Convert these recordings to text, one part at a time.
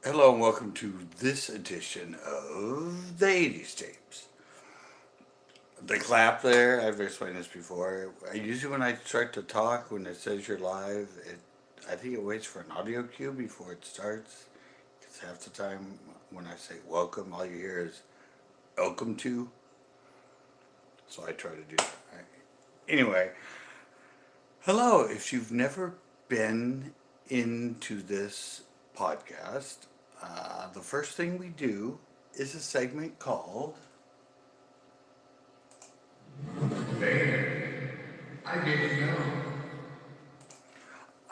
Hello and welcome to this edition of the 80s tapes. The clap there, I've explained this before. Usually when I start to talk, when it says you're live, I think it waits for an audio cue before it starts. Because half the time when I say welcome, all you hear is welcome to. So I try to do that. Anyway, hello. If you've never been into this podcast, the first thing we do is a segment called I didn't know.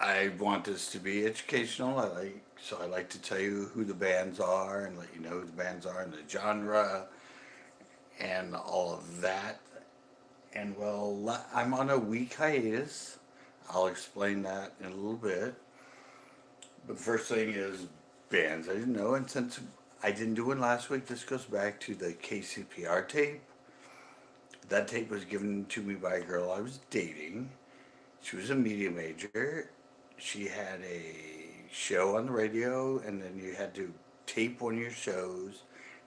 I want this to be educational. I like to tell you who the bands are and let you know who the bands are and the genre and all of that. And well, I'm on a week hiatus. I'll explain that in a little bit. But the first thing is bands I didn't know, and since I didn't do one last week, this goes back to the KCPR tape. That tape was given to me by a girl I was dating. She was a media major. She had a show on the radio, and then you had to tape one of your shows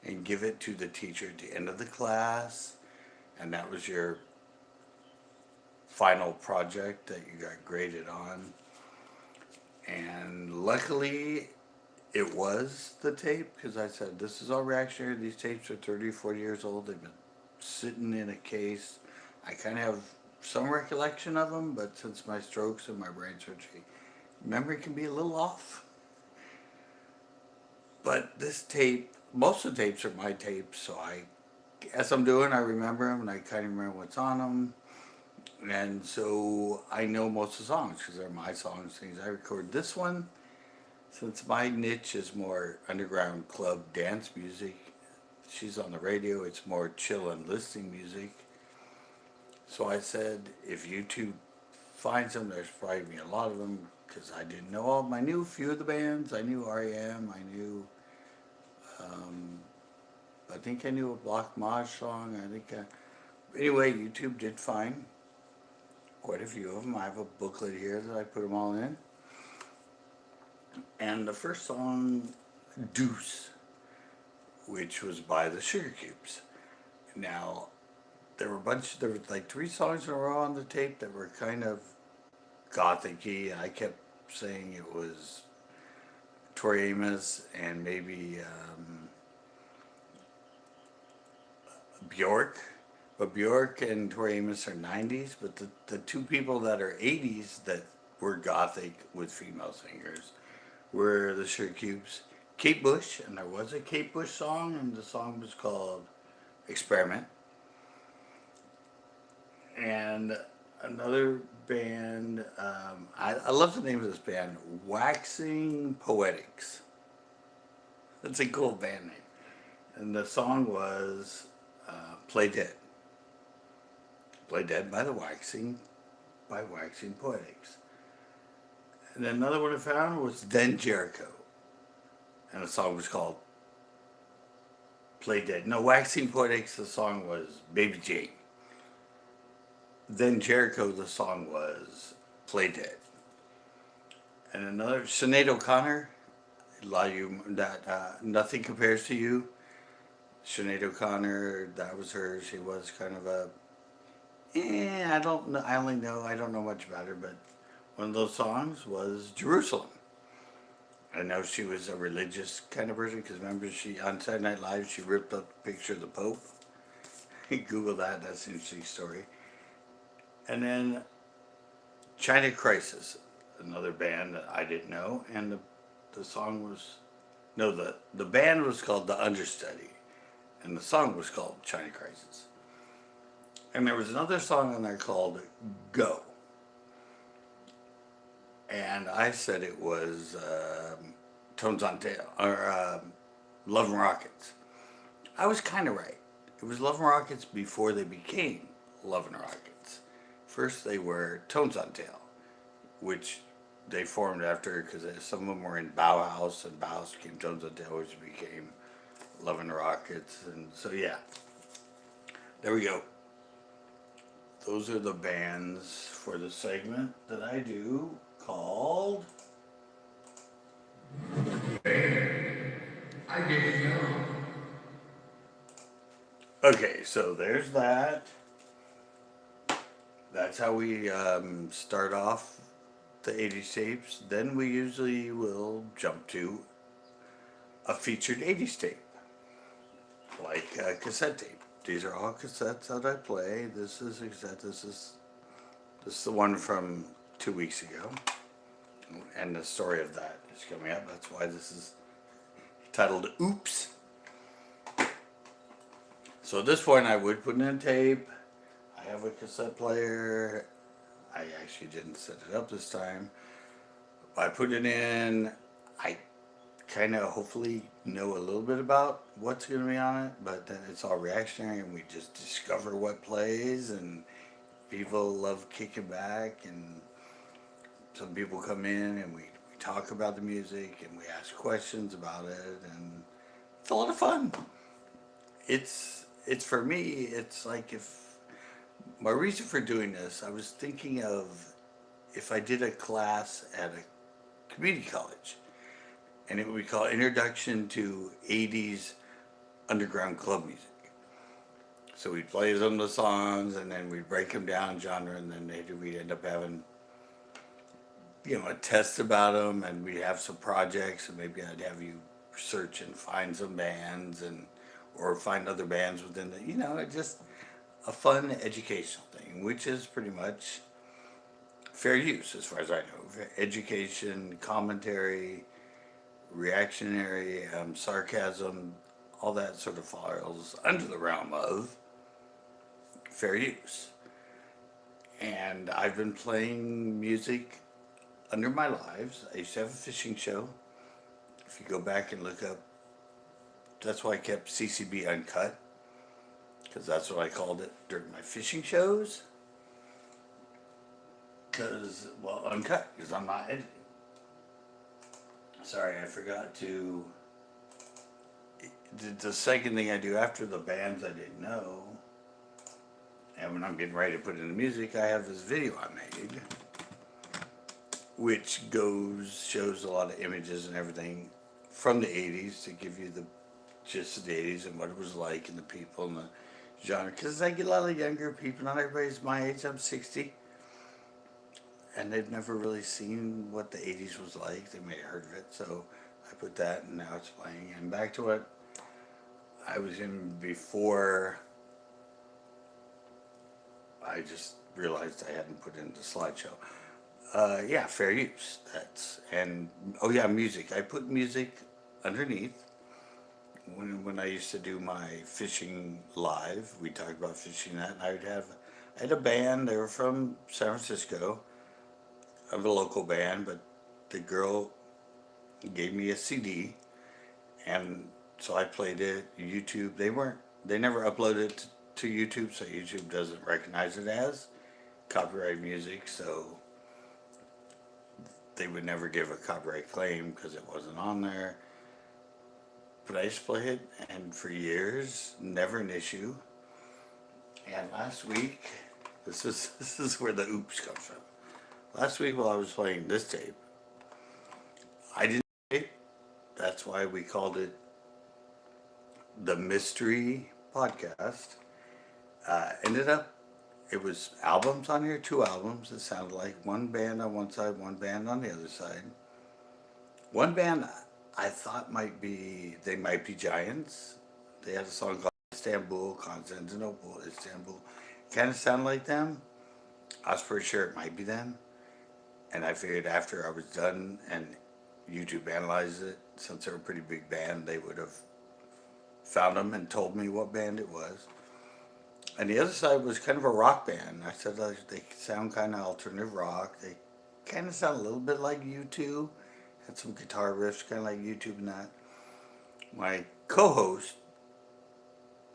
and give it to the teacher at the end of the class, and that was your final project that you got graded on. And luckily, it was the tape because I said, this is all reactionary. These tapes are 30, 40 years old. They've been sitting in a case. I kind of have some recollection of them, but since my strokes and my brain surgery, memory can be a little off. But this tape, most of the tapes are my tapes, so as I'm doing, I remember them and I kind of remember what's on them. And so I know most of the songs because they're my songs, things I record. This one, since my niche is more underground club dance music, she's on the radio, it's more chill and listening music. So I said, if YouTube finds them, there's probably a lot of them because I didn't know all of them. I knew a few of the bands. I knew REM. I knew, um, I think I knew a Block Maj song. Anyway, YouTube did find quite a few of them. I have a booklet here that I put them all in. And the first song, Deuce, which was by the Sugar Cubes. Now, there were like three songs in a row on the tape that were kind of gothic-y. I kept saying it was Tori Amos and maybe Bjork. But Bjork and Tori Amos are 90s, but the two people that are 80s that were gothic with female singers were the Sugar Cubes. Kate Bush, and there was a Kate Bush song, and the song was called Experiment. And another band, I love the name of this band, Waxing Poetics. That's a cool band name. And the song was Play Dead. Play Dead by Waxing Poetics. And another one I found was Then Jericho. And the song was called Play Dead. No, Waxing Poetics, the song was Baby Jane. Then Jericho, the song was Play Dead. And another, Sinead O'Connor, a lot of you, that Nothing Compares to You. Sinead O'Connor, that was her. She was kind of I don't know, I don't know much about her, but one of those songs was Jerusalem. I know she was a religious kind of person because remember on Saturday Night Live she ripped up a picture of the Pope. Google that, that's an interesting story. And then China Crisis, another band that I didn't know, and the song was no the band was called The Understudy, and the song was called China Crisis. And there was another song on there called Go, and I said it was Tones on Tail or Love and Rockets. I was kind of right. It was Love and Rockets before they became Love and Rockets. First they were Tones on Tail, which they formed after because some of them were in Bauhaus, and Bauhaus became Tones on Tail, which became Love and Rockets, and so yeah, there we go. Those are the bands for the segment that I do called didn't know. Okay, so there's that. That's how we start off the 80s tapes. Then we usually will jump to a featured 80s tape, like a cassette tape. These are all cassettes that I play. This is a cassette. This is the one from 2 weeks ago, and the story of that is coming up. That's why this is titled "Oops." So this one I would put in a tape. I have a cassette player. I actually didn't set it up this time. I put it in. I kind of hopefully know a little bit about what's going to be on it, but then it's all reactionary and we just discover what plays, and people love kicking back, and some people come in and we talk about the music and we ask questions about it, and it's a lot of fun. It's for me, it's like if my reason for doing this, I was thinking of if I did a class at a community college, and it would be called Introduction to 80s Underground Club Music. So we'd play some of the songs, and then we'd break them down genre, and then we'd end up having, a test about them, and we'd have some projects, and maybe I'd have you search and find some bands, and or find other bands within the, it's just a fun educational thing, which is pretty much fair use as far as I know. Education, commentary, reactionary, sarcasm, all that sort of falls under the realm of fair use. And I've been playing music under my lives. I used to have a fishing show. If you go back and look up, that's why I kept CCB-UNCUT, because that's what I called it during my fishing shows. Because, well, uncut, because I'm not editing. Sorry, I forgot to. The second thing I do after the bands I didn't know, and when I'm getting ready to put in the music, I have this video I made, which shows a lot of images and everything from the 80s to give you the gist of the 80s and what it was like and the people and the genre. Because I get a lot of younger people, not everybody's my age, I'm 60. And they've never really seen what the 80s was like. They may have heard of it, so I put that, and now it's playing. And back to what I was in before, I just realized I hadn't put in the slideshow. Yeah, fair use. Music. I put music underneath. When I used to do my fishing live, we talked about fishing that, and I had a band. They were from San Francisco, of a local band, but the girl gave me a CD, and so I played it. YouTube, they never uploaded it to YouTube, so YouTube doesn't recognize it as copyright music, so they would never give a copyright claim because it wasn't on there. But I used to play it, and for years, never an issue. And last week, this is where the oops comes from. Last week while I was playing this tape, I didn't tape. That's why we called it the Mystery Podcast. Ended up, it was albums on here, 2 albums. It sounded like one band on one side, one band on the other side. One band I thought they might be Giants. They had a song called Istanbul, Constantinople, Istanbul. Kind of sounded like them. I was pretty sure it might be them. And I figured after I was done and YouTube analyzed it, since they're a pretty big band, they would have found them and told me what band it was. And the other side was kind of a rock band. I said they sound kind of alternative rock. They kind of sound a little bit like U2. Had some guitar riffs, kind of like U2 and that. My co-host,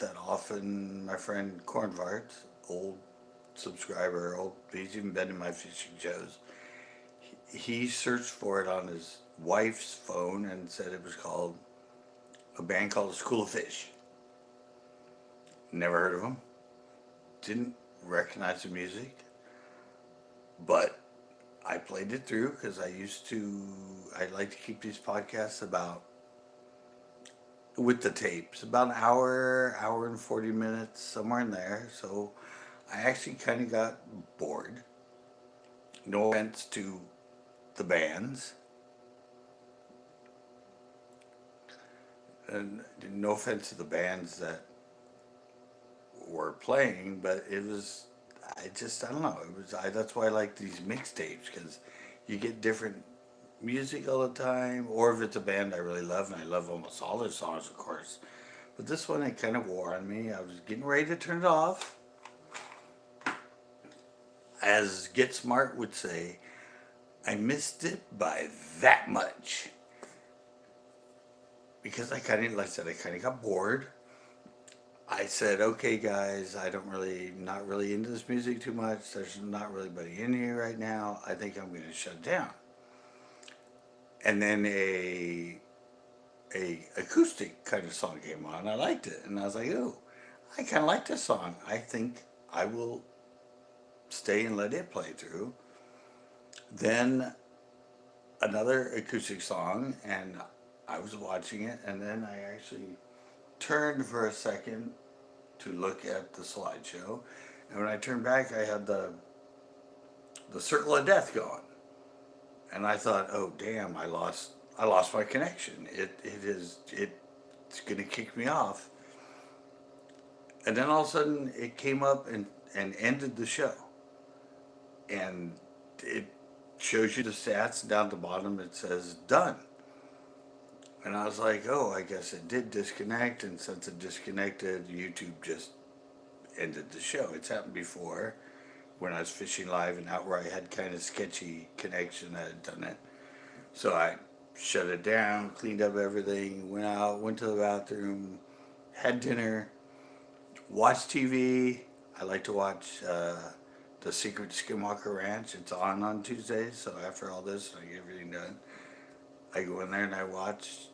my friend Cornvart, old subscriber, he's even been in my fishing shows. He searched for it on his wife's phone and said it was called a band called School of Fish. Never heard of them. Didn't recognize the music. But I played it through, because I like to keep these podcasts about with the tapes, about an hour, hour and 40 minutes, somewhere in there. So I actually kind of got bored. No offense to the bands, and no offense to the bands that were playing, but it was, I don't know. That's why I like these mixtapes because you get different music all the time, or if it's a band I really love, and I love almost all their songs, of course. But this one, it kind of wore on me. I was getting ready to turn it off. As Get Smart would say, I missed it by that much. Because like I said, I kind of got bored. I said, okay, guys, not really into this music too much. There's not really anybody in here right now. I think I'm going to shut down. And then a acoustic kind of song came on. I liked it, and I was like, oh, I kind of like this song. I think I will stay and let it play through. Then another acoustic song, and I was watching it, and then I actually turned for a second to look at the slideshow, and when I turned back, I had the circle of death going, and I thought, oh damn, I lost my connection. It's gonna kick me off, and then all of a sudden it came up and ended the show, and it shows you the stats down at the bottom. It says done. And I was like, oh, I guess it did disconnect. And since it disconnected, YouTube just ended the show. It's happened before when I was fishing live and out where I had kind of sketchy connection that had done it. So I shut it down, cleaned up everything, went out, went to the bathroom, had dinner, watched TV. I like to watch The Secret Skinwalker Ranch. It's on Tuesdays. So after all this, I get everything done. I go in there and I watch.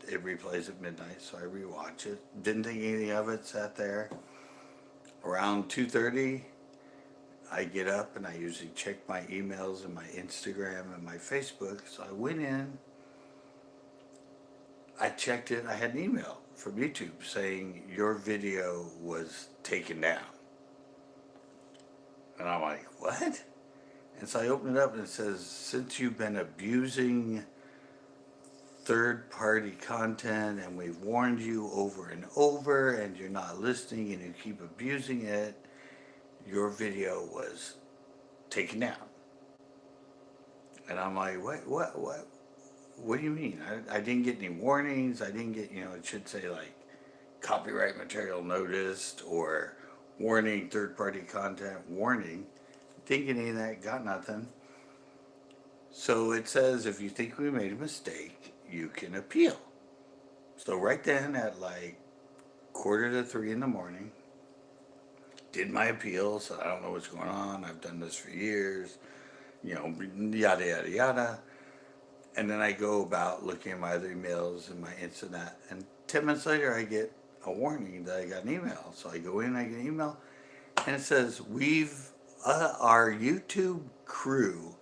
It replays at midnight, so I rewatch it. Didn't think anything of it. Sat there. Around 2:30, I get up and I usually check my emails and my Instagram and my Facebook. So I went in. I checked it. I had an email from YouTube saying your video was taken down. And I'm like, what? And so I open it up and it says, since you've been abusing third-party content and we've warned you over and over and you're not listening and you keep abusing it, your video was taken down. And I'm like, what do you mean? I didn't get any warnings. I didn't get, it should say like copyright material noticed or warning, third-party content warning. Didn't get any of that, got nothing. So it says if you think we made a mistake, you can appeal. So right then at like 2:45 in the morning, did my appeal, so I don't know what's going on. I've done this for years, yada, yada, yada. And then I go about looking at my other emails and my internet. And 10 minutes later, I get a warning that I got an email. So I go in, I get an email, and it says, our YouTube crew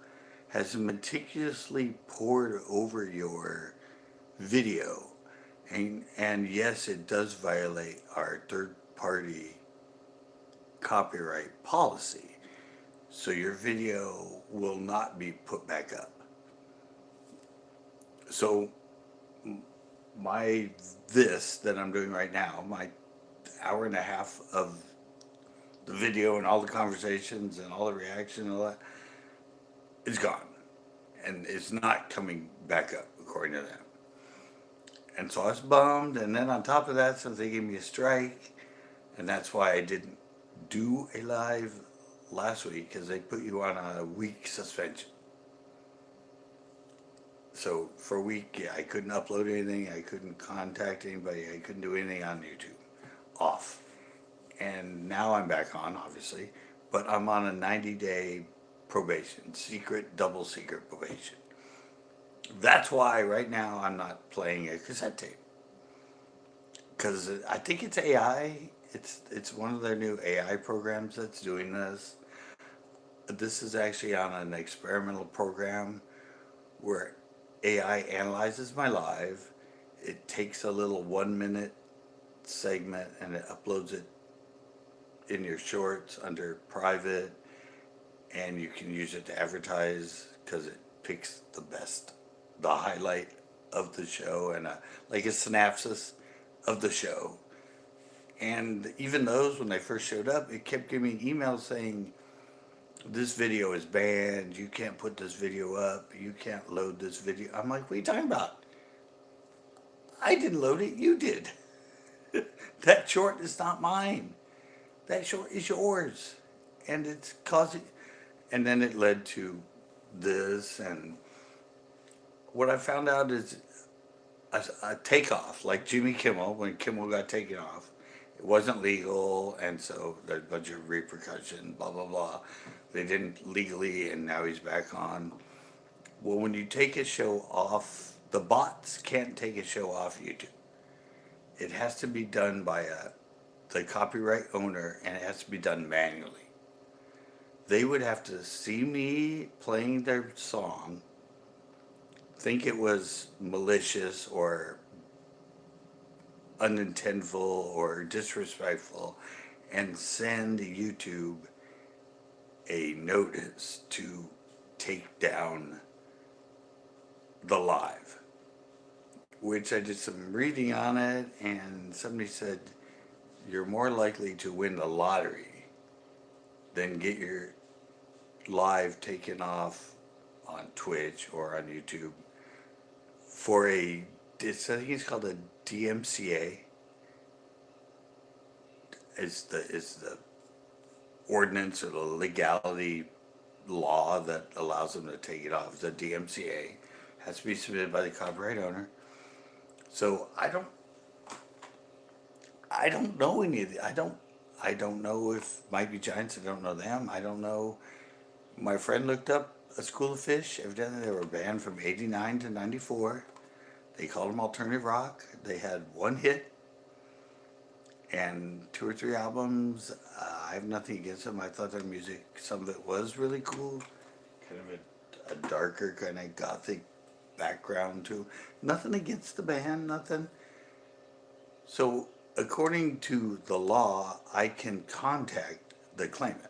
has meticulously pored over your video. And yes, it does violate our third-party copyright policy. So your video will not be put back up. So this that I'm doing right now, my hour and a half of the video and all the conversations and all the reaction and all that, is gone. And it's not coming back up, according to them. And so I was bummed. And then on top of that, since they gave me a strike, and that's why I didn't do a live last week, because they put you on a week suspension. So for a week, yeah, I couldn't upload anything. I couldn't contact anybody. I couldn't do anything on YouTube. Off. And now I'm back on, obviously. But I'm on a 90-day probation. Double secret probation. That's why right now I'm not playing a cassette tape. Because I think it's AI. It's one of their new AI programs that's doing this. This is actually on an experimental program where AI analyzes my live it takes a little 1 minute segment and it uploads it in your shorts under private, and you can use it to advertise because it picks the highlight of the show and like a synopsis of the show. And even those, when they first showed up, it kept giving me emails saying, this video is banned, you can't put this video up, you can't load this video. I'm like, what are you talking about? I didn't load it, you did. That short is not mine. That short is yours. And it's causing, and then it led to this. And what I found out is a takeoff, like Jimmy Kimmel, when Kimmel got taken off, it wasn't legal, and so there's a bunch of repercussions, blah, blah, blah. They didn't legally, and now he's back on. Well, when you take a show off, the bots can't take a show off YouTube. It has to be done by the copyright owner, and it has to be done manually. They would have to see me playing their song, think it was malicious or unintentful or disrespectful, and send YouTube a notice to take down the live. Which I did some reading on it, and somebody said you're more likely to win the lottery than get your live taken off on Twitch or on YouTube for I think it's called a DMCA. Is the ordinance or the legality law that allows them to take it off. The DMCA has to be submitted by the copyright owner. So I don't know any of the, I don't know if Might Be Giants, I don't know them, I don't know. My friend looked up A School of Fish. Evidently they were banned from 89 to 94. They called them alternative rock. They had one hit and 2 or 3 albums. I have nothing against them. I thought their music, some of it was really cool. Kind of a darker kind of gothic background too. Nothing against the band, nothing. So according to the law, I can contact the claimant.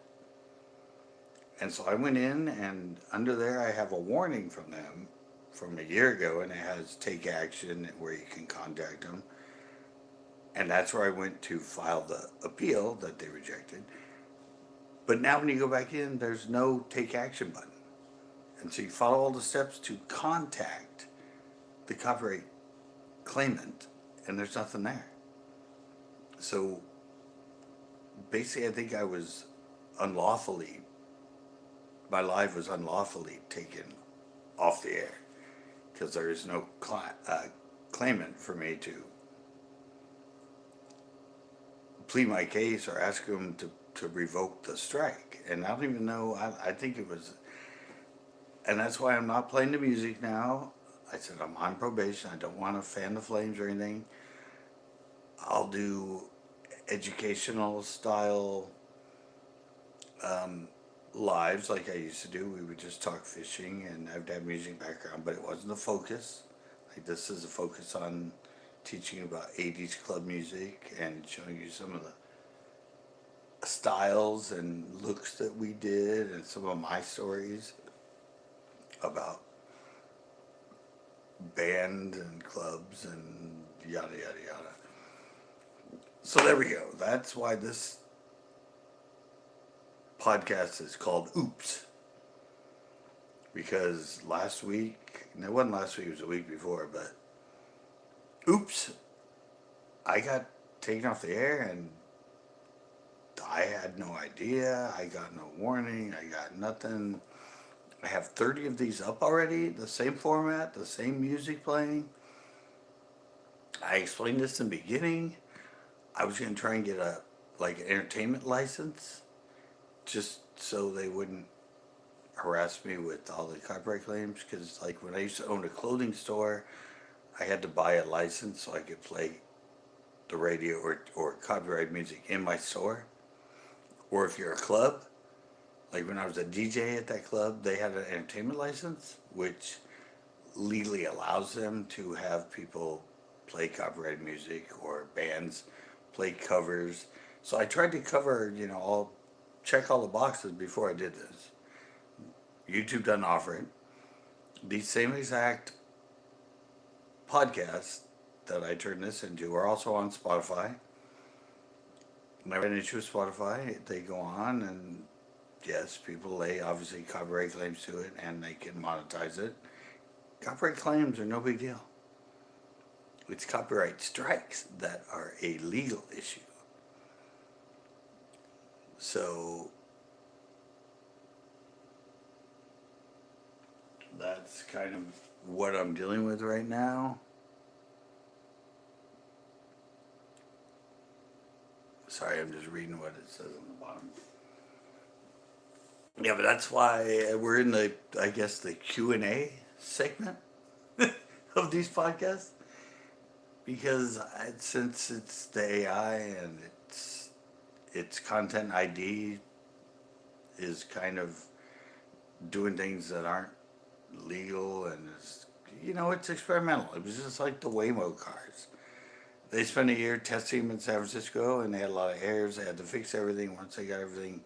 And so I went in, and under there I have a warning from them from a year ago, and it has take action where you can contact them. And that's where I went to file the appeal that they rejected. But now when you go back in, there's no take action button. And so you follow all the steps to contact the copyright claimant, and there's nothing there. So basically I think I was unlawfully, my live was unlawfully taken off the air because there is no claimant for me to plead my case or ask them to revoke the strike. And I don't even know, I think it was, and that's why I'm not playing the music now. I said I'm on probation, I don't want to fan the flames or anything. I'll do educational style lives like I used to do. We would just talk fishing, and I would have music background, but it wasn't the focus. Like this is a focus on teaching about 80s club music and showing you some of the styles and looks that we did and some of my stories about band and clubs and yada yada yada. So there we go. That's why this podcast is called Oops. Because last week, no, it wasn't last week, it was the week before, but oops, I got taken off the air and I had no idea. I got no warning. I got nothing. I have 30 of these up already, the same format, the same music playing. I explained this in the beginning. I was going to try and get an entertainment license just so they wouldn't harass me with all the copyright claims, because like when I used to own a clothing store, I had to buy a license so I could play the radio or copyright music in my store. Or if you're a club, like when I was a DJ at that club, they had an entertainment license, which legally allows them to have people play copyrighted music or bands play covers. So I tried to cover, all check all the boxes before I did this. YouTube doesn't offer it. These same exact podcasts that I turned this into are also on Spotify. Never had an issue with Spotify. They go on, and yes, people lay obviously copyright claims to it and they can monetize it. Copyright claims are no big deal. It's copyright strikes that are a legal issue. So that's kind of what I'm dealing with right now. Sorry, I'm just reading what it says on the bottom. Yeah, but that's why we're in I guess, the Q&A segment of these podcasts. Because since it's the AI and its content ID is kind of doing things that aren't legal and it's experimental. It was just like the Waymo cars. They spent a year testing them in San Francisco and they had a lot of errors. They had to fix everything. Once they got everything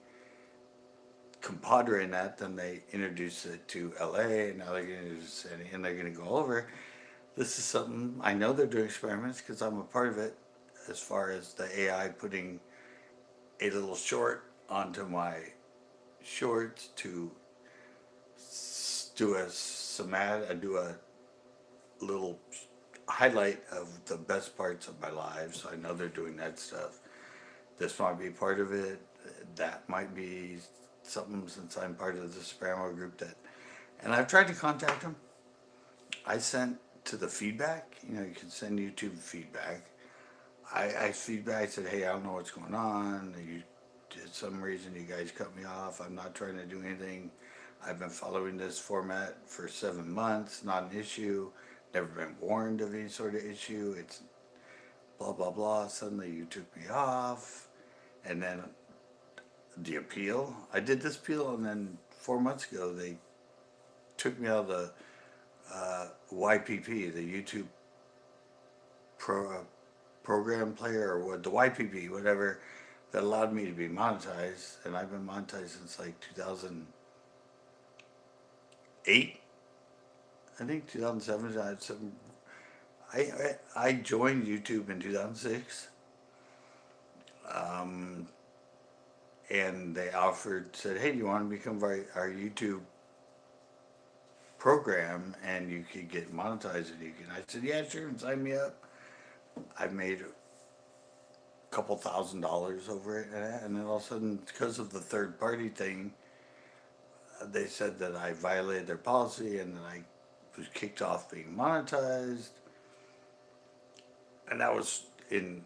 compadre in that, then they introduced it to LA and now they're going to and they're going to go over. This is something I know they're doing experiments because I'm a part of it as far as the AI putting a little short onto my shorts to do a little highlight of the best parts of my life. So I know they're doing that stuff. This might be part of it. That might be something since I'm part of the Sparrow group and I've tried to contact them. I sent to the feedback, you can send YouTube feedback. I feedback, I said, hey, I don't know what's going on. You did some reason you guys cut me off. I'm not trying to do anything. I've been following this format for 7 months, not an issue. Never been warned of any sort of issue. It's blah, blah, blah. Suddenly you took me off. And then the appeal. I did this appeal and then 4 months ago they took me out of the YPP, the YouTube program player or what, the YPP, whatever, that allowed me to be monetized. And I've been monetized since like 2008. I think 2007. I joined YouTube in 2006. And they said, hey, do you want to become our YouTube program and you could get monetized and I said, yeah, sure, and sign me up. I've made a couple $1,000s over it, and then all of a sudden, because of the third party thing, they said that I violated their policy and that I was kicked off being monetized. And that was in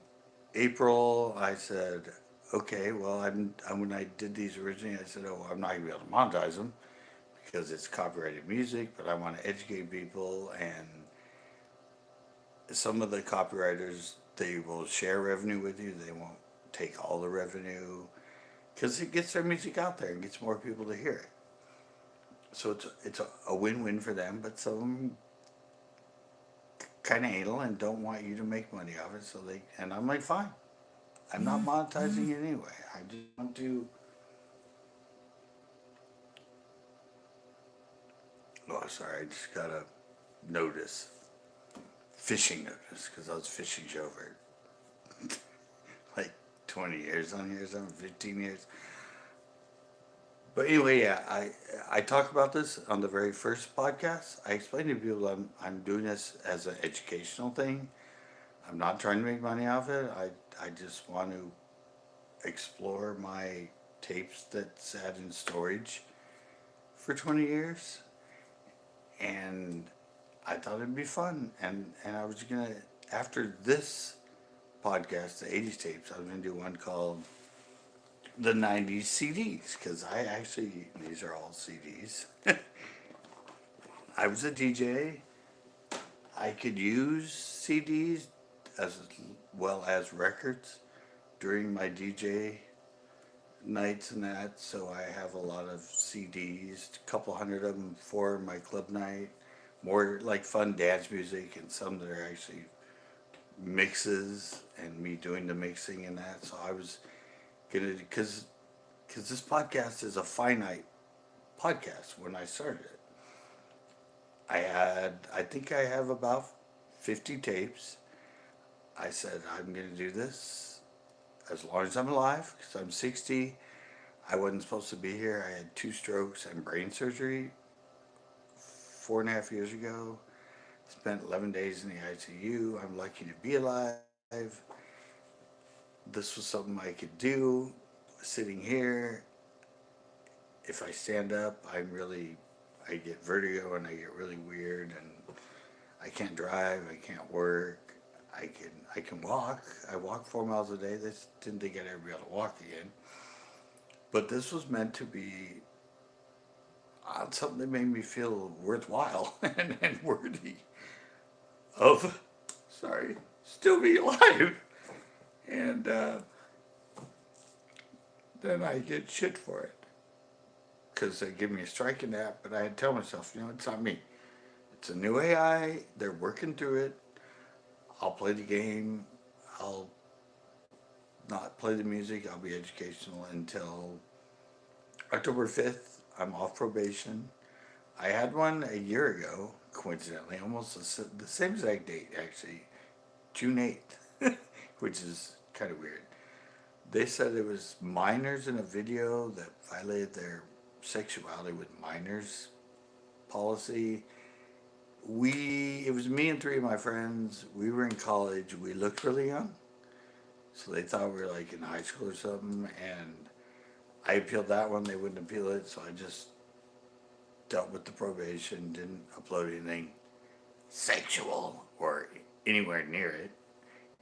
April. I said, okay, well, when I did these originally, I said, oh, I'm not going to be able to monetize them because it's copyrighted music, but I want to educate people. And some of the copywriters, they will share revenue with you. They won't take all the revenue because it gets their music out there and gets more people to hear it. So it's a win-win for them, but some of them kind of anal and don't want you to make money off it. And I'm like, fine. I'm not monetizing it anyway. I just want to. Oh, sorry. I just got a fishing notice, because I was fishing show for like 20 years on here, something, 15 years. But anyway, yeah, I talk about this on the very first podcast. I explain to people I'm doing this as an educational thing. I'm not trying to make money off it. I just want to explore my tapes that sat in storage for 20 years. And I thought it'd be fun. And I was going to, after this podcast, the 80s tapes, I was going to do one called the 90s CDs, because these are all CDs. I was a DJ. I could use CDs as well as records during my DJ nights and that, so I have a lot of CDs, a couple hundred of them for my club night, more like fun dance music and some that are actually mixes and me doing the mixing and that. So I was gonna, because this podcast is a finite podcast. When I started it, I think I have about 50 tapes. I said I'm gonna do this as long as I'm alive because I'm 60. I wasn't supposed to be here. I had 2 strokes and brain surgery 4.5 years ago. Spent 11 days in the ICU. I'm lucky to be alive. This was something I could do sitting here. If I stand up, I get vertigo and I get really weird and I can't drive, I can't work. I can walk. I walk 4 miles a day. They didn't think I'd ever be able to walk again. But this was meant to be something that made me feel worthwhile and worthy of, sorry, still be alive. And then I get shit for it. Because they give me a strike in that, but I had to tell myself, it's not me. It's a new AI. They're working through it. I'll play the game. I'll not play the music. I'll be educational until October 5th. I'm off probation. I had one a year ago, coincidentally, almost the same exact date, actually, June 8th, which is kind of weird. They said it was minors in a video that violated their sexuality with minors policy. It was me and 3 of my friends. We were in college. We looked really young. So they thought we were like in high school or something. And I appealed that one. They wouldn't appeal it. So I just dealt with the probation, didn't upload anything sexual or anywhere near it.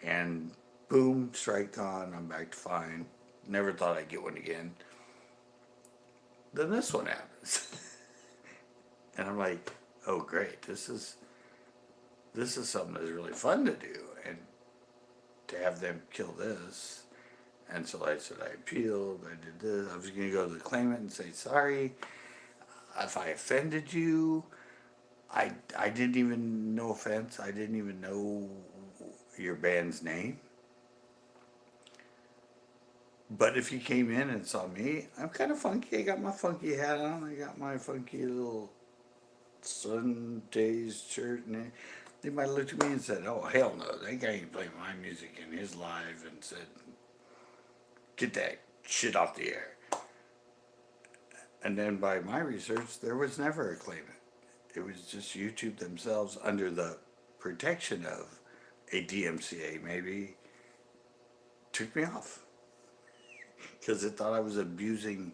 And boom, strike gone. I'm back to fine. Never thought I'd get one again. Then this one happens. And I'm like, oh great, this is something that's really fun to do, and to have them kill this. And so I said I appealed, I did this. I was going to go to the claimant and say sorry if I offended you. I didn't even, no offense, I didn't even know your band's name. But if you came in and saw me, I'm kind of funky. I got my funky hat on. I got my funky little Sunday's shirt, and they might have looked at me and said, "Oh hell no, that guy ain't playing my music in his live," and said, "Get that shit off the air." And then by my research, there was never a claimant. It was just YouTube themselves, under the protection of a DMCA, maybe, took me off because it thought I was abusing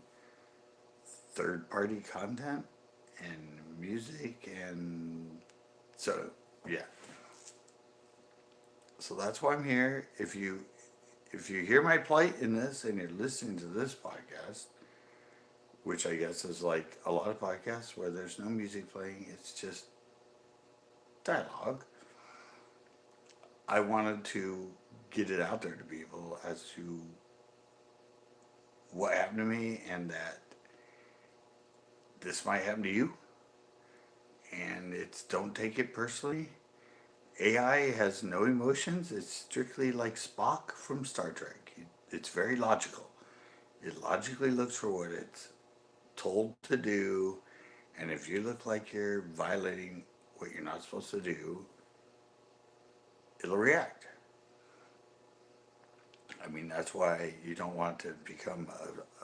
third-party content and music, and so yeah. So that's why I'm here. If you hear my plight in this and you're listening to this podcast, which I guess is like a lot of podcasts where there's no music playing, it's just dialogue. I wanted to get it out there to people as to what happened to me, and that this might happen to you. And it's, don't take it personally. AI has no emotions. It's strictly like Spock from Star Trek. It's very logical. It logically looks for what it's told to do, and if you look like you're violating what you're not supposed to do, it'll react. I mean, that's why you don't want to become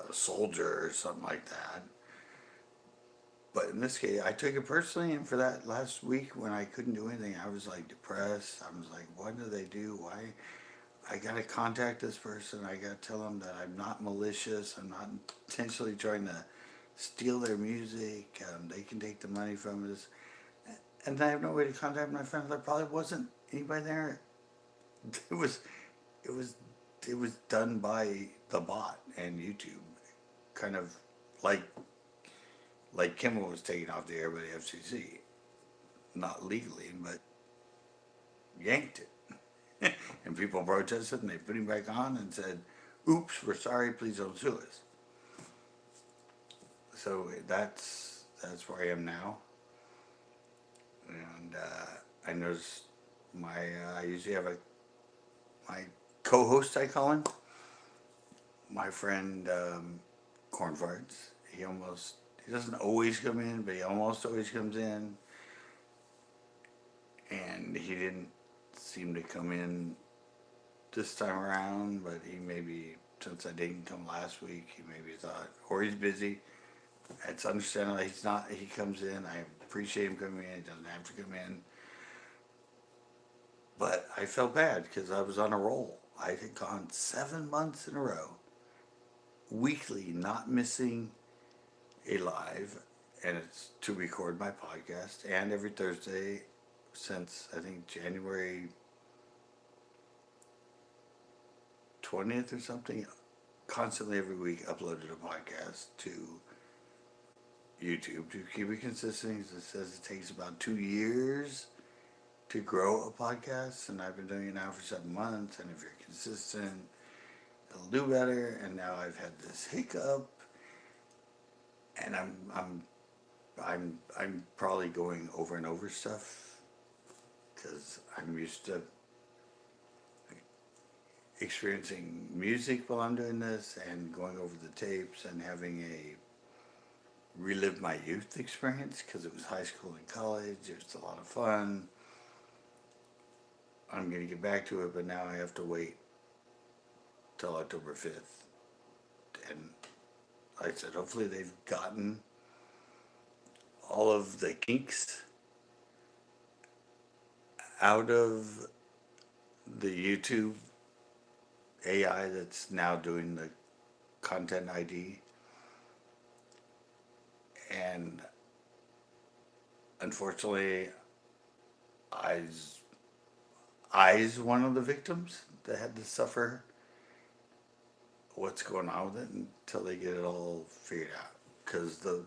a soldier or something like that. But in this case, I took it personally, and for that last week when I couldn't do anything, I was like depressed. I was like, what do they do? Why? I gotta contact this person. I gotta tell them that I'm not malicious. I'm not intentionally trying to steal their music. They can take the money from it. And I have no way to contact my friends. There probably wasn't anybody there. It was, it was, it was done by the bot and YouTube, kind of like Kimmel was taken off the air by the FCC, not legally, but yanked it. And people protested, and they put him back on and said, "Oops, we're sorry. Please don't sue us." So that's where I am now. And I noticed I usually have a my co-host, I call him, my friend Corn Farts. He doesn't always come in, but he almost always comes in. And he didn't seem to come in this time around, but he maybe, since I didn't come last week, he maybe thought, or he's busy. It's understandable. He's not. He comes in. I appreciate him coming in. He doesn't have to come in. But I felt bad because I was on a roll. I had gone 7 months in a row, weekly, not missing a live, and it's to record my podcast, and every Thursday since I think January 20th or something, constantly every week uploaded a podcast to YouTube to keep it consistent. It says it takes about 2 years to grow a podcast, and I've been doing it now for 7 months. And if you're consistent, it'll do better. And now I've had this hiccup, and I'm probably going over and over stuff because I'm used to experiencing music while I'm doing this and going over the tapes and having relive my youth experience because it was high school and college. It was a lot of fun. I'm going to get back to it, but now I have to wait till October 5th. And like I said, hopefully they've gotten all of the kinks out of the YouTube AI that's now doing the content ID. And unfortunately, I's one of the victims that had to suffer what's going on with it until they get it all figured out. Because the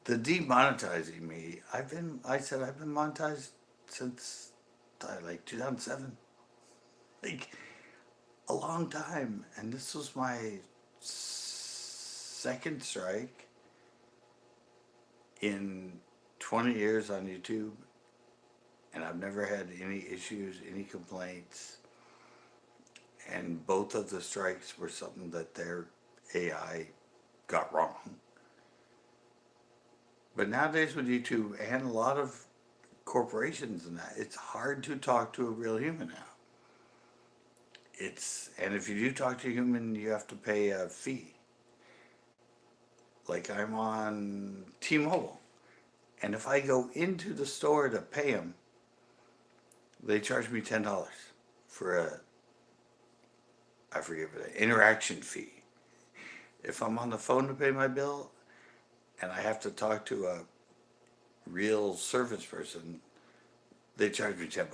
demonetizing me, I've been monetized since like 2007, like a long time, and this was my second strike in 20 years on YouTube, and I've never had any issues, any complaints, and both of the strikes were something that their AI got wrong. But nowadays with YouTube and a lot of corporations and that, it's hard to talk to a real human now. And if you do talk to a human, you have to pay a fee. Like I'm on T-Mobile, and if I go into the store to pay them, they charge me $10 for I forget what, an interaction fee. If I'm on the phone to pay my bill, and I have to talk to a real service person, they charge me $10.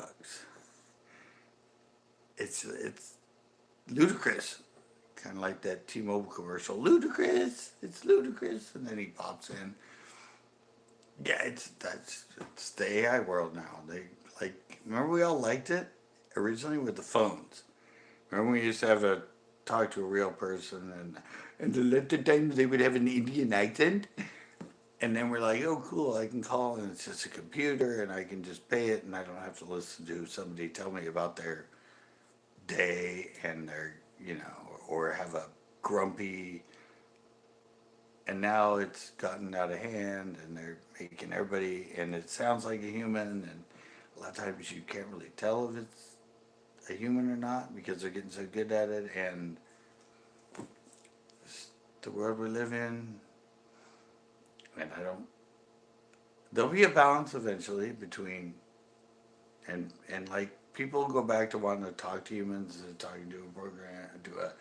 It's ludicrous, kind of like that T-Mobile commercial. Ludicrous, it's ludicrous, and then he pops in. Yeah, it's the AI world now. Remember we all liked it originally with the phones. Remember we used to have to talk to a real person, and a lot of times they would have an Indian accent. And then we're like, oh, cool, I can call, and it's just a computer, and I can just pay it, and I don't have to listen to somebody tell me about their day and their, or have a grumpy. And now it's gotten out of hand, and they're making everybody, and it sounds like a human, and a lot of times you can't really tell if it's a human or not because they're getting so good at it, and it's the world we live in. And there'll be a balance eventually between, and like people go back to wanting to talk to humans and talking to a program, to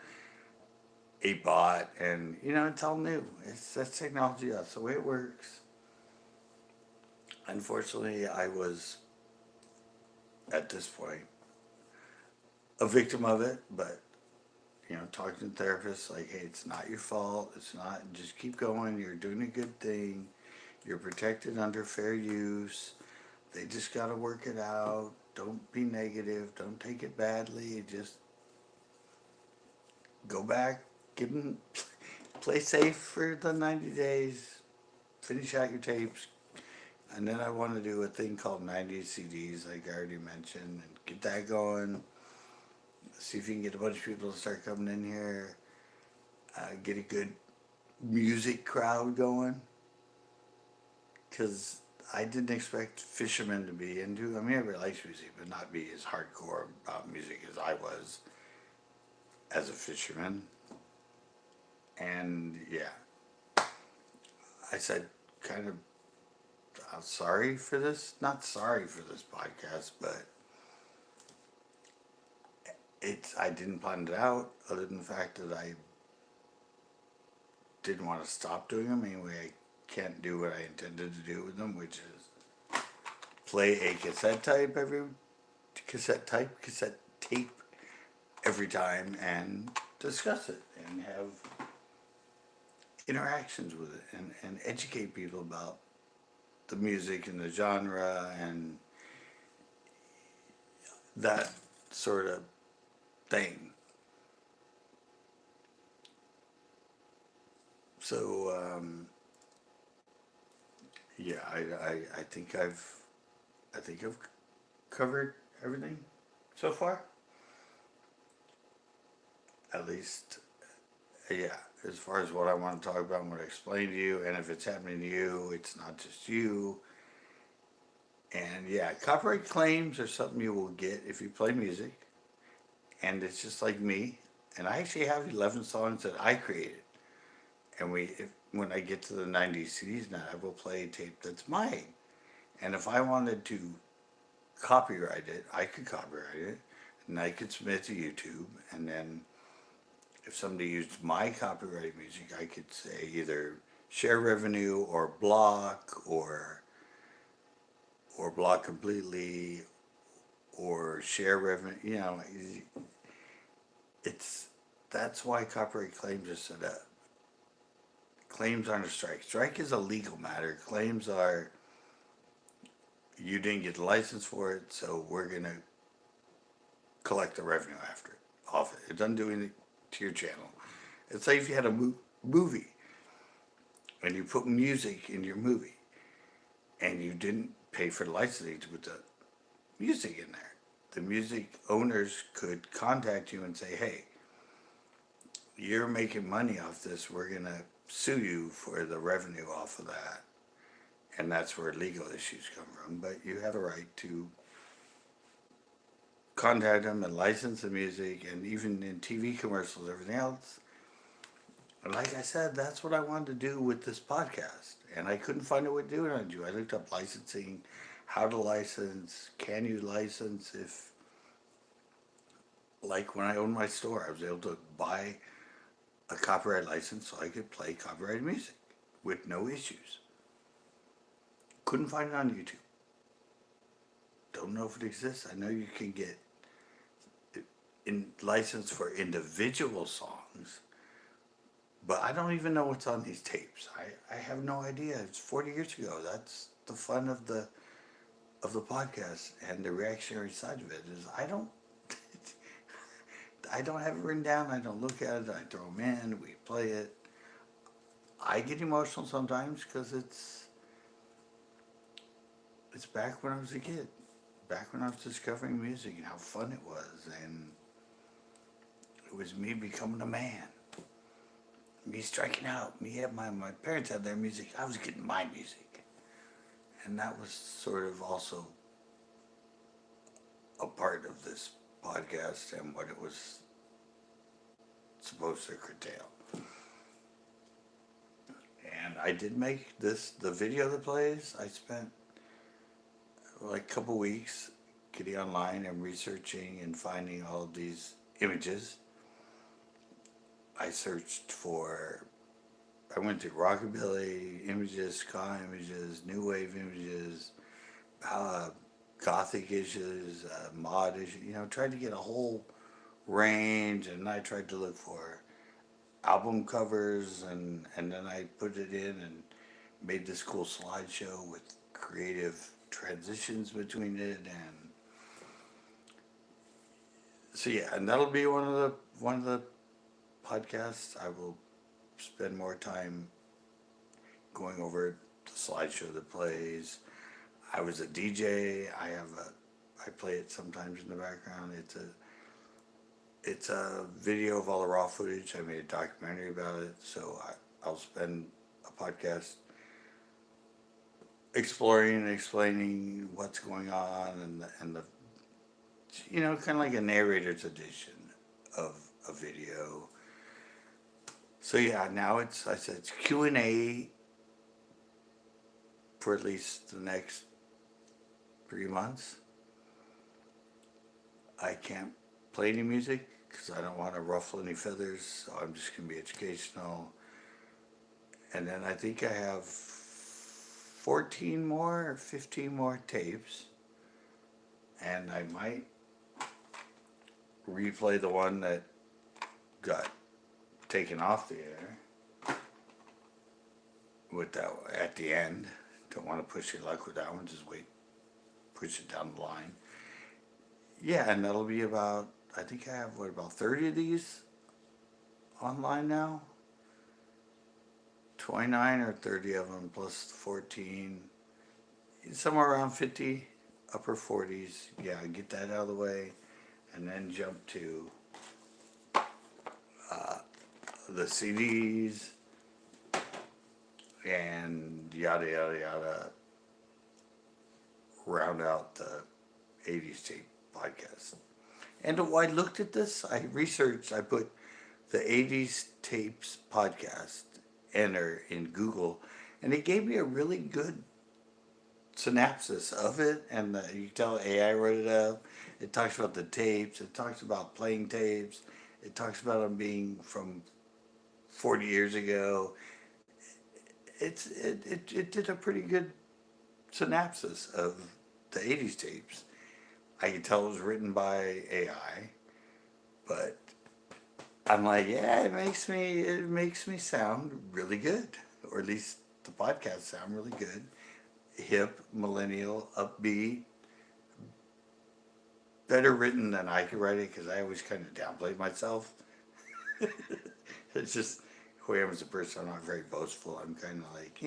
a bot, and it's all new. That's technology. That's the way it works. Unfortunately, I was at this point a victim of it, but talking to therapists, like, hey, it's not your fault. It's not. Just keep going. You're doing a good thing. You're protected under fair use. They just got to work it out. Don't be negative. Don't take it badly. Just go back. Give them, play safe for the 90 days. Finish out your tapes. And then I want to do a thing called 90 CDs, like I already mentioned, and get that going. See if you can get a bunch of people to start coming in here. Get a good music crowd going. Because I didn't expect fishermen to be into. I mean, everybody likes music, but not be as hardcore about music as I was as a fisherman. And yeah, I said, kind of, I'm sorry for this. Not sorry for this podcast, but I didn't plan it out, other than the fact that I didn't want to stop doing them. Anyway, I can't do what I intended to do with them, which is play a cassette tape every time and discuss it and have interactions with it and educate people about the music and the genre and that sort of thing. So yeah, I think I've covered everything so far. At least, yeah, as far as what I want to talk about and what I explain to you, and if it's happening to you, it's not just you. And yeah, copyright claims are something you will get if you play music, and it's just like me. And I actually have 11 songs that I created. And when I get to the 90s CDs now, I will play a tape that's mine. And if I wanted to copyright it, I could copyright it, and I could submit it to YouTube, and then if somebody used my copyrighted music, I could say either share revenue or block completely or share revenue. You know, it's that's why copyright claims are set up. Claims aren't a strike. Strike is a legal matter. Claims are you didn't get the license for it, so we're gonna collect the revenue after it off it. It doesn't do anything to your channel. It's like if you had a movie and you put music in your movie and you didn't pay for the licensing to put the music in there. The music owners could contact you and say, hey, you're making money off this. We're going to sue you for the revenue off of that. And that's where legal issues come from. But you have a right to contact them and license the music, and even in TV commercials, everything else. And like I said, that's what I wanted to do with this podcast. And I couldn't find a way to do it on you. I looked up licensing, how to license, can you license if, like when I owned my store, I was able to buy a copyright license so I could play copyrighted music with no issues. Couldn't find it on YouTube. Don't know if it exists. I know you can get license for individual songs, but I don't even know what's on these tapes. I have no idea. It's 40 years ago. That's the fun of the podcast and the reactionary side of it is I don't have it written down. I don't look at it. I throw them in. We play it. I get emotional sometimes because it's back when I was a kid, back when I was discovering music and how fun it was, and it was me becoming a man, me striking out. My parents had their music. I was getting my music, and that was sort of also a part of this podcast and what it was supposed to curtail. And I did make the video that plays. I spent like a couple weeks getting online and researching and finding all of these images. I went to rockabilly images, ska images, new wave images, gothic images, mod images, tried to get a whole range, and I tried to look for album covers, and then I put it in and made this cool slideshow with creative transitions between it, and so yeah, and that'll be one of the podcasts. I will spend more time going over the slideshow that plays. I was a DJ. I play it sometimes in the background. It's a video of all the raw footage. I made a documentary about it, so I'll spend a podcast exploring and explaining what's going on and the kind of like a narrator's edition of a video. So yeah, now I said it's Q&A for at least the next 3 months. I can't play any music because I don't want to ruffle any feathers, so I'm just going to be educational. And then I think I have 14 more or 15 more tapes, and I might replay the one that got taken off the air with that at the end. Don't want to push your luck with that one, just push it down the line. Yeah, and that'll be about, I think I have, about 30 of these online now? 29 or 30 of them plus 14. Somewhere around 50, upper 40s. Yeah, get that out of the way. And then jump to the CDs and yada, yada, yada. Round out the 80s tape podcast. And I looked at this, I researched, I put the 80s tapes podcast enter in Google, and it gave me a really good synopsis of it, and you can tell AI wrote it up. It talks about the tapes, it talks about playing tapes, it talks about them being from 40 years ago. It did a pretty good synopsis of the 80s tapes. I could tell it was written by AI, but I'm like, yeah, it makes me sound really good, or at least the podcast sound really good, hip, millennial, upbeat, better written than I could write it because I always kind of downplayed myself. It's just who I am as a person. I'm not very boastful. I'm kind of like,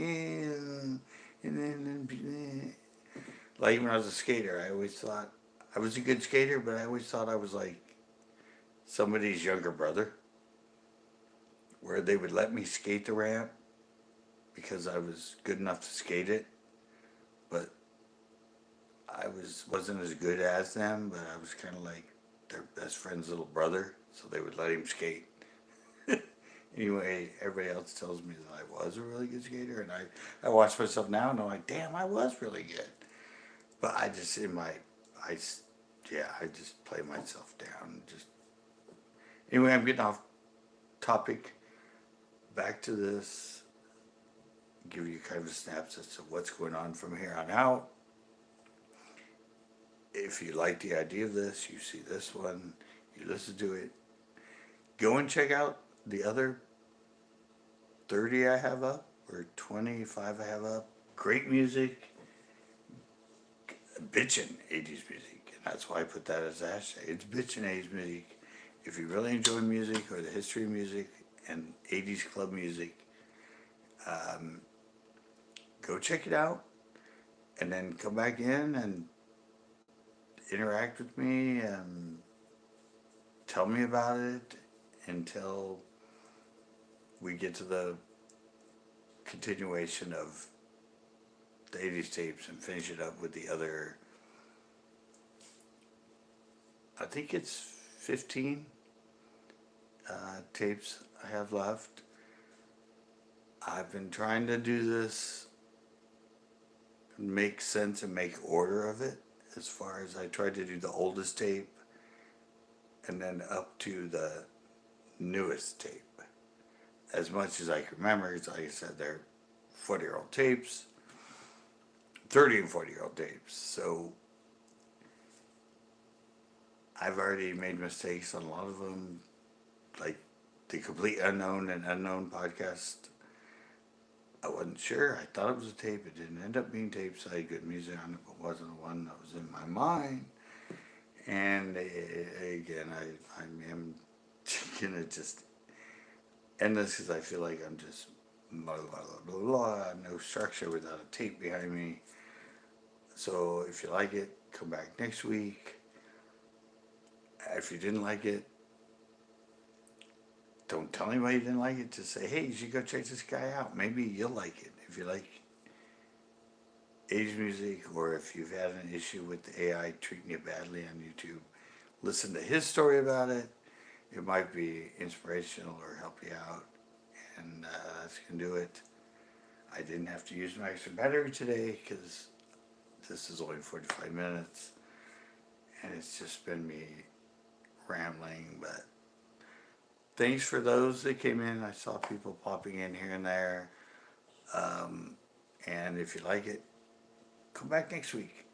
like when I was a skater, I always thought I was a good skater, but I always thought I was like somebody's younger brother, where they would let me skate the ramp because I was good enough to skate it, but I wasn't as good as them, but I was kind of like their best friend's little brother, so they would let him skate. Anyway, everybody else tells me that I was a really good skater, and I watch myself now and I'm like, damn, I was really good. But I just, I just play myself down. Anyway, I'm getting off topic. Back to this. Give you kind of a synopsis of what's going on from here on out. If you like the idea of this, you see this one, you listen to it, go and check out the other 30 I have up, or 25 I have up. Great music, bitchin' 80s music, and that's why I put that as a hashtag. It's bitchin' 80s music. If you really enjoy music, or the history of music, and 80s club music, go check it out, and then come back in and interact with me and tell me about it until we get to the continuation of the 80s tapes and finish it up with the other, I think it's 15 tapes I have left. I've been trying to do this, make sense and make order of it, as far as I tried to do the oldest tape and then up to the newest tape. As much as I can remember, because like I said, they're 40-year-old tapes, 30 and 40-year-old tapes. So I've already made mistakes on a lot of them, like the Complete Unknown and Unknown podcast. I wasn't sure. I thought it was a tape. It didn't end up being tapes. I had good music on it, but wasn't the one that was in my mind. And again, I am gonna just end this because I feel like I'm just blah, blah, blah, blah, blah, no structure without a tape behind me. So if you like it, come back next week. If you didn't like it, don't tell anybody you didn't like it. Just say, hey, you should go check this guy out. Maybe you'll like it. If you like 80s music, or if you've had an issue with the AI treating you badly on YouTube, listen to his story about it. It might be inspirational or help you out. And that's going to do it. I didn't have to use my extra battery today because this is only 45 minutes. And it's just been me rambling. But thanks for those that came in. I saw people popping in here and there. And if you like it, come back next week.